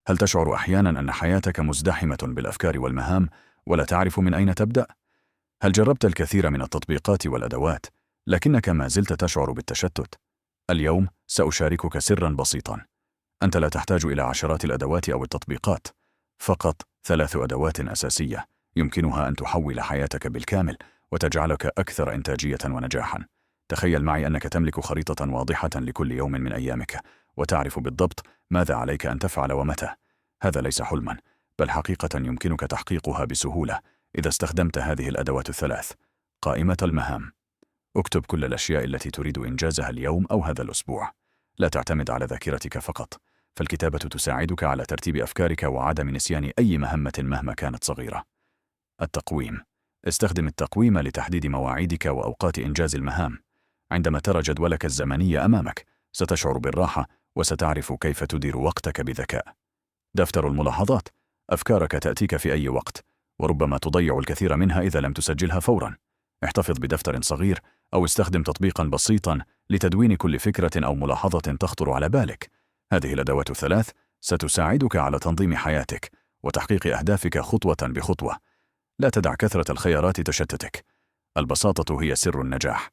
هل تشعر أحياناً أن حياتك مزدحمة بالأفكار والمهام ولا تعرف من أين تبدأ؟ هل جربت الكثير من التطبيقات والأدوات لكنك ما زلت تشعر بالتشتت؟ اليوم سأشاركك سراً بسيطاً. أنت لا تحتاج إلى عشرات الأدوات أو التطبيقات، فقط 3 أدوات أساسية يمكنها أن تحول حياتك بالكامل وتجعلك أكثر إنتاجية ونجاحاً. تخيل معي أنك تملك خريطة واضحة لكل يوم من أيامك، وتعرف بالضبط ماذا عليك أن تفعل ومتى. هذا ليس حلماً، بل حقيقة يمكنك تحقيقها بسهولة إذا استخدمت هذه الأدوات ال3. قائمة المهام. اكتب كل الأشياء التي تريد إنجازها اليوم أو هذا الأسبوع. لا تعتمد على ذاكرتك فقط، فالكتابة تساعدك على ترتيب أفكارك وعدم نسيان أي مهمة مهما كانت صغيرة. التقويم. استخدم التقويم لتحديد مواعيدك وأوقات إنجاز المهام. عندما ترى جدولك الزمني أمامك، ستشعر بالراحة وستعرف كيف تدير وقتك بذكاء. دفتر الملاحظات. أفكارك تأتيك في أي وقت، وربما تضيع الكثير منها إذا لم تسجلها فوراً. احتفظ بدفتر صغير أو استخدم تطبيقاً بسيطاً لتدوين كل فكرة أو ملاحظة تخطر على بالك. هذه الأدوات ال3 ستساعدك على تنظيم حياتك وتحقيق أهدافك خطوة بخطوة. لا تدع كثرة الخيارات تشتتك. البساطة هي سر النجاح.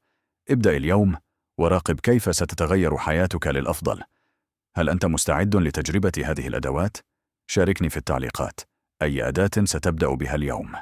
ابدأ اليوم وراقب كيف ستتغير حياتك للأفضل. هل أنت مستعد لتجربة هذه الأدوات؟ شاركني في التعليقات أي أداة ستبدأ بها اليوم.